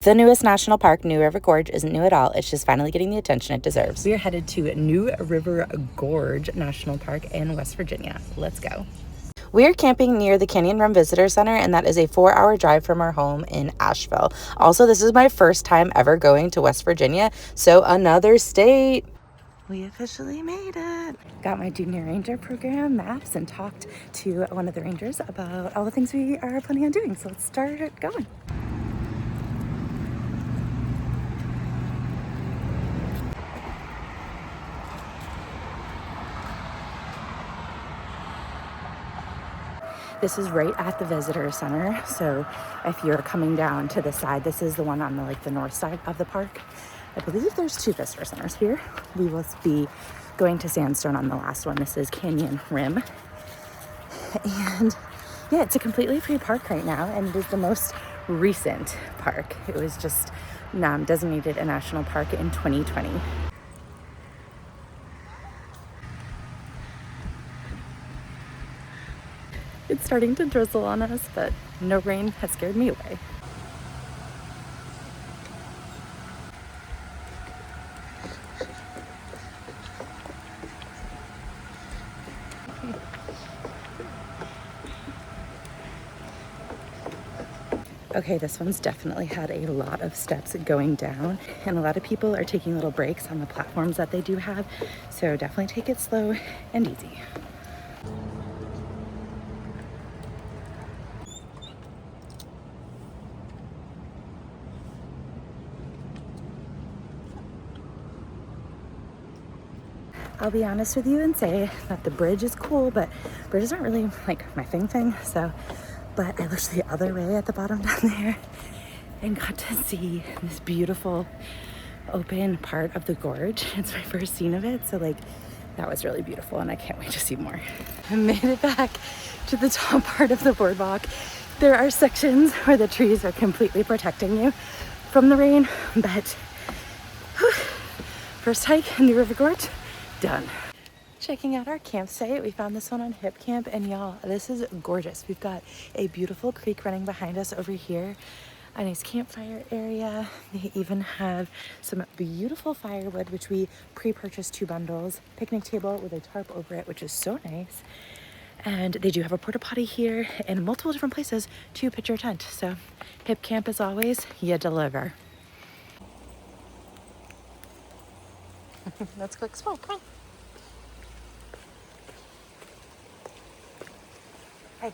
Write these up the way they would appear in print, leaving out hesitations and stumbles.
The newest national park, New River Gorge, isn't new at all. It's just finally getting the attention it deserves. We are headed to New River Gorge National Park in West Virginia. Let's go. We are camping near the Canyon Run Visitor Center, and that is a 4-hour drive from our home in Asheville. Also, this is my first time ever going to West Virginia, so another state. We officially made it. Got my junior ranger program maps and talked to one of the rangers about all the things we are planning on doing. So let's start it going. This is right at the visitor center. So if you're coming down to the side, this is the one on the north side of the park. I believe there's 2 visitor centers here. We will be going to Sandstone on the last one. This is Canyon Rim. And yeah, it's a completely free park right now, and it is the most recent park. It was just designated a national park in 2020. It's starting to drizzle on us, but no rain has scared me away. Okay, this one's definitely had a lot of steps going down, and a lot of people are taking little breaks on the platforms that they do have, so definitely take it slow and easy. I'll be honest with you and say that the bridge is cool, but bridges aren't really my thing. So, but I looked the other way at the bottom down there and got to see this beautiful open part of the gorge. It's my first scene of it, so that was really beautiful, and I can't wait to see more. I made it back to the top part of the boardwalk. There are sections where the trees are completely protecting you from the rain, but whew, first hike in the River Gorge, done. Checking out our campsite. We found this one on Hipcamp, and y'all, this is gorgeous. We've got a beautiful creek running behind us over here, a nice campfire area. They even have some beautiful firewood, which we pre-purchased 2 bundles, picnic table with a tarp over it, which is so nice. And they do have a porta potty here and multiple different places to pitch your tent. So Hipcamp, as always, you deliver. Let's go explore. Come on. Hey.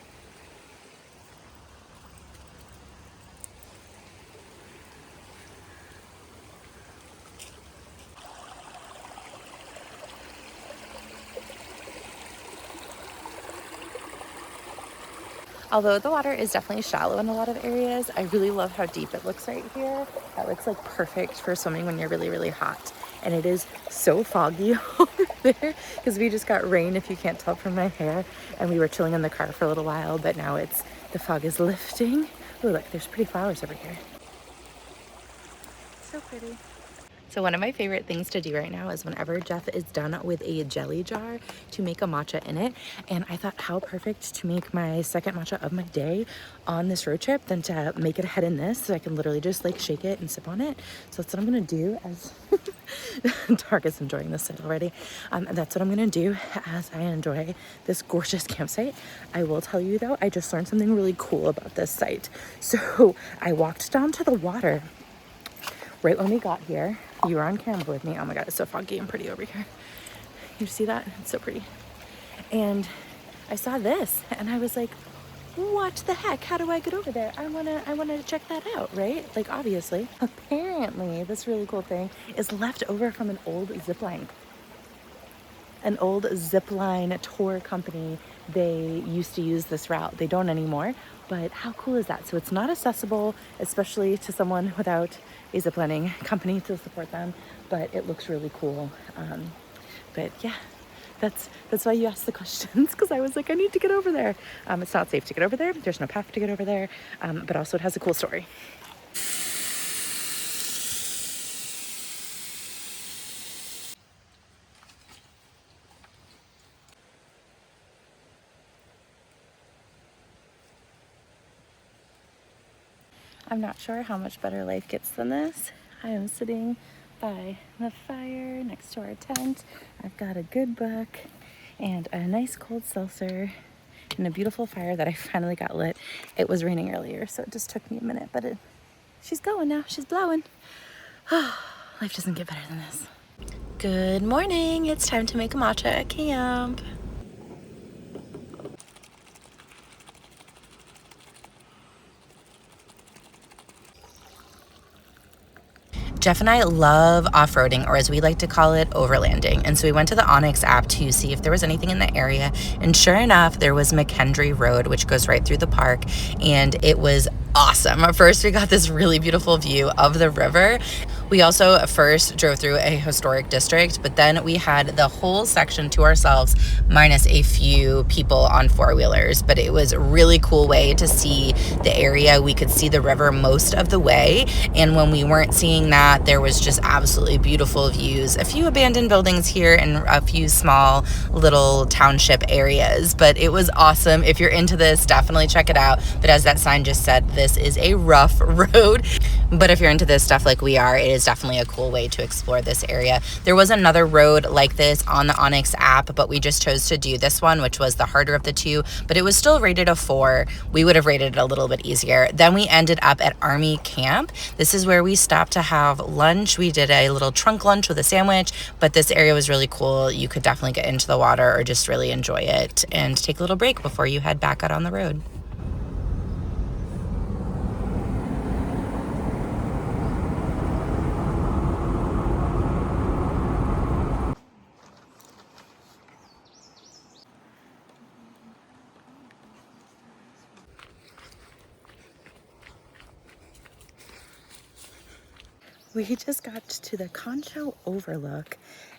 Although the water is definitely shallow in a lot of areas, I really love how deep it looks right here. That looks perfect for swimming when you're really, really hot. And it is so foggy over there because we just got rain, if you can't tell from my hair, and we were chilling in the car for a little while, but now the fog is lifting. Oh, look, there's pretty flowers over here. So pretty. So one of my favorite things to do right now is whenever Jeff is done with a jelly jar, to make a matcha in it. And I thought how perfect to make my second matcha of my day on this road trip than to make it ahead in this, so I can literally just shake it and sip on it. So that's what I'm gonna do as Tark is enjoying this site already. That's what I'm gonna do as I enjoy this gorgeous campsite. I will tell you though, I just learned something really cool about this site. So I walked down to the water right when we got here. You were on camera with me. Oh my God, it's so foggy and pretty over here. You see that? It's so pretty. And I saw this and I was like, what the heck? How do I get over there? I wanna check that out, right? Obviously. Apparently, this really cool thing is left over from an old zip line. An old zip line tour company. They used to use this route. They don't anymore, but how cool is that? So it's not accessible, especially to someone without a ziplining company to support them, but it looks really cool. But yeah, that's why you asked the questions, because I was like, I need to get over there. It's not safe to get over there. There's no path to get over there, but also it has a cool story. I'm not sure how much better life gets than this. I am sitting by the fire next to our tent. I've got a good book and a nice cold seltzer and a beautiful fire that I finally got lit. It was raining earlier, so it just took me a minute, but she's going now. She's blowing. Life doesn't get better than this. Good morning. It's time to make a matcha at camp. Jeff and I love off-roading, or as we like to call it, overlanding. And so we went to the Onyx app to see if there was anything in the area. And sure enough, there was McKendree Road, which goes right through the park. And it was awesome. First, we got this really beautiful view of the river. We also first drove through a historic district, but then we had the whole section to ourselves, minus a few people on four-wheelers. But it was a really cool way to see the area. We could see the river most of the way. And when we weren't seeing that, there was just absolutely beautiful views. A few abandoned buildings here and a few small little township areas. But it was awesome. If you're into this, definitely check it out. But as that sign just said, this is a rough road. But if you're into this stuff like we are, it is definitely a cool way to explore this area. There was another road like this on the Onyx app, but we just chose to do this one, which was the harder of the two, but it was still rated a 4. We would have rated it a little bit easier. Then we ended up at Army Camp. This is where we stopped to have lunch. We did a little trunk lunch with a sandwich, but this area was really cool. You could definitely get into the water or just really enjoy it and take a little break before you head back out on the road. We just got to the Concho Overlook.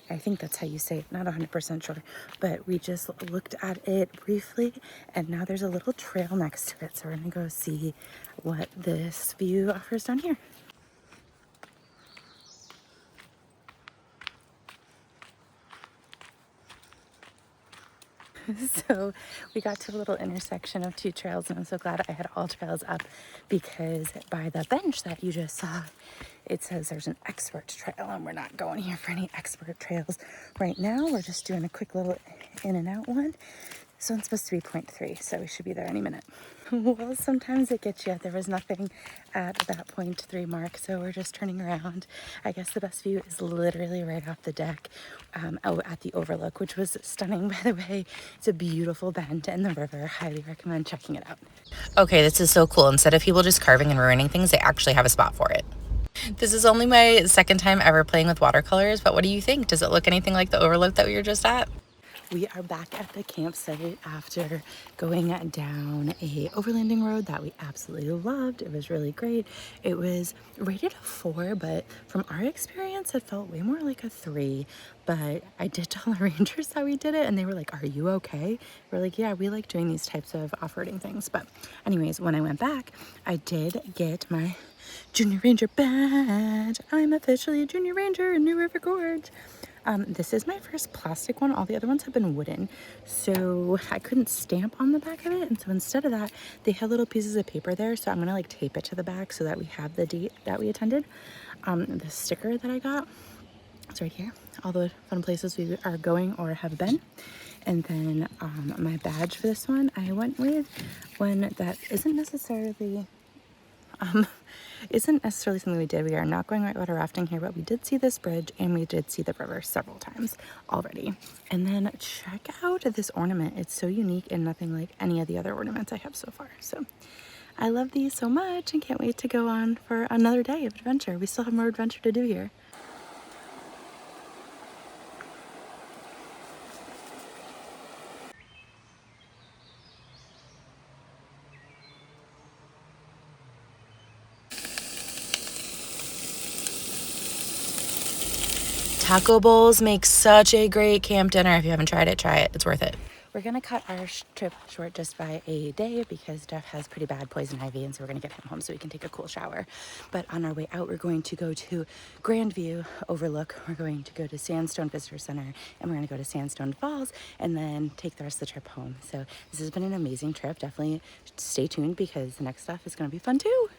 I think that's how you say it, not 100% sure, but we just looked at it briefly and now there's a little trail next to it. So we're gonna go see what this view offers down here. So we got to a little intersection of two trails and I'm so glad I had all trails up because by the bench that you just saw, it says there's an expert trail and we're not going here for any expert trails right now. We're just doing a quick little in and out one. This one's supposed to be 0.3, so we should be there any minute. Well, sometimes it gets you. There was nothing at that 0.3 mark, so we're just turning around. I guess the best view is literally right off the deck at the Overlook, which was stunning, by the way. It's a beautiful bend in the river. Highly recommend checking it out. Okay, this is so cool. Instead of people just carving and ruining things, they actually have a spot for it. This is only my second time ever playing with watercolors, but what do you think? Does it look anything like the Overlook that we were just at? We are back at the campsite after going down a overlanding road that we absolutely loved. It was really great. It was rated a 4, but from our experience, it felt way more like a 3. But I did tell the rangers that we did it and they were like, "Are you okay?" We're like, "Yeah, we like doing these types of off-roading things." But anyways, when I went back, I did get my Junior Ranger badge. I'm officially a Junior Ranger in New River Gorge. This is my first plastic one. All the other ones have been wooden, so I couldn't stamp on the back of it. And so instead of that, they had little pieces of paper there. So I'm gonna like tape it to the back so that we have the date that we attended. The sticker that I got, it's right here. All the fun places we are going or have been. And then my badge for this one, I went with one that isn't necessarily something we did. We are not going whitewater rafting here, but we did see this bridge and we did see the river several times already. And then check out this ornament. It's so unique and nothing like any of the other ornaments I have so far. So I love these so much and can't wait to go on for another day of adventure. We still have more adventure to do here. Taco bowls make such a great camp dinner. If you haven't tried it, try it. It's worth it. We're gonna cut our trip short just by a day because Jeff has pretty bad poison ivy, and so we're gonna get him home so he can take a cool shower. But on our way out, we're going to go to Grandview Overlook. We're going to go to Sandstone Visitor Center, and we're gonna go to Sandstone Falls, and then take the rest of the trip home. So this has been an amazing trip. Definitely stay tuned because the next stuff is gonna be fun too.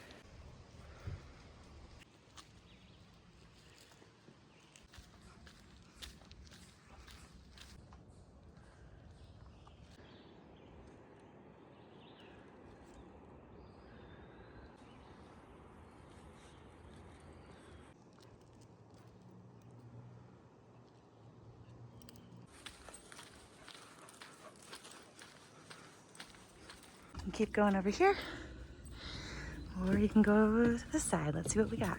keep going over here, or you can go over to this side. Let's see what we got.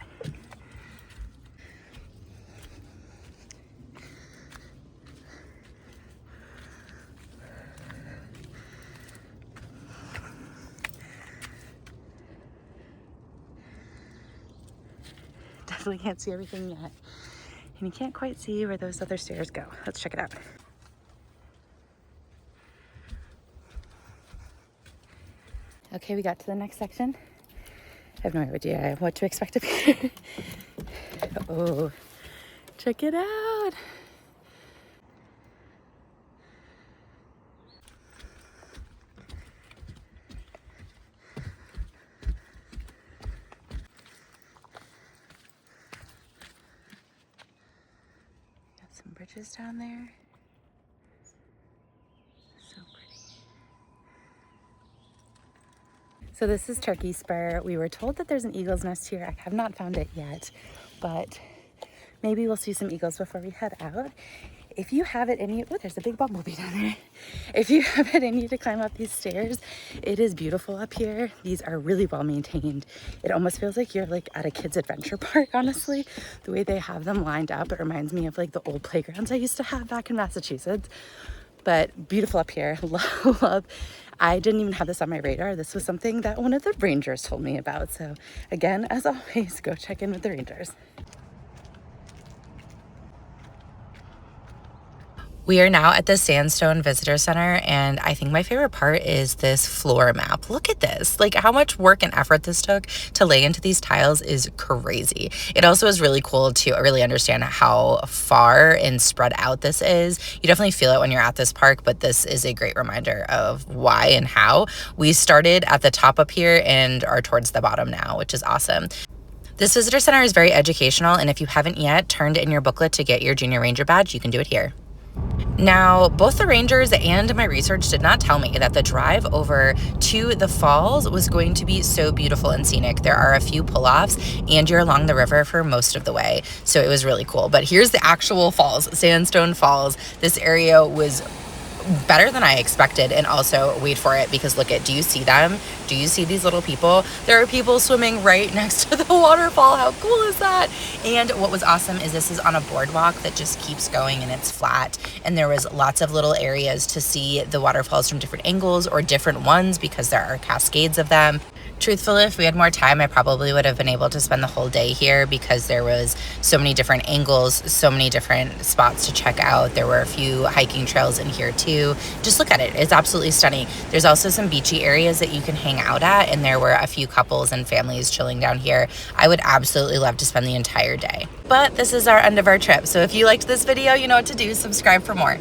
Definitely can't see everything yet. And you can't quite see where those other stairs go. Let's check it out. Okay, we got to the next section. I have no idea what to expect up here. Oh, check it out. Got some bridges down there. So pretty. So this is Turkey Spur. We were told that there's an eagle's nest here. I have not found it yet, but maybe we'll see some eagles before we head out. If you have it in you, oh, there's a big bumblebee down there. If you have it in you to climb up these stairs, it is beautiful up here. These are really well maintained. It almost feels like you're like at a kid's adventure park, honestly. The way they have them lined up, it reminds me of like the old playgrounds I used to have back in Massachusetts. But beautiful up here. Love. I didn't even have this on my radar. This was something that one of the rangers told me about. So again, as always, go check in with the rangers. We are now at the Sandstone Visitor Center, and I think my favorite part is this floor map. Look at this. Like, how much work and effort this took to lay into these tiles is crazy. It also is really cool to really understand how far and spread out this is. You definitely feel it when you're at this park, but this is a great reminder of why and how. We started at the top up here and are towards the bottom now, which is awesome. This visitor center is very educational, and if you haven't yet turned in your booklet to get your Junior Ranger badge, you can do it here. Now, both the rangers and my research did not tell me that the drive over to the falls was going to be so beautiful and scenic. There are a few pull-offs, and you're along the river for most of the way, so it was really cool. But here's the actual falls, Sandstone Falls. This area was better than I expected, and also wait for it, because look at, do you see them? Do you see these little people? There are people swimming right next to the waterfall. How cool is that? And what was awesome is this is on a boardwalk that just keeps going, and it's flat, and there was lots of little areas to see the waterfalls from different angles or different ones because there are cascades of them. Truthfully, if we had more time, I probably would have been able to spend the whole day here because there was so many different angles, so many different spots to check out. There were a few hiking trails in here too. Just look at it. It's absolutely stunning. There's also some beachy areas that you can hang out at, and there were a few couples and families chilling down here. I would absolutely love to spend the entire day. But this is our end of our trip. So if you liked this video, you know what to do. Subscribe for more.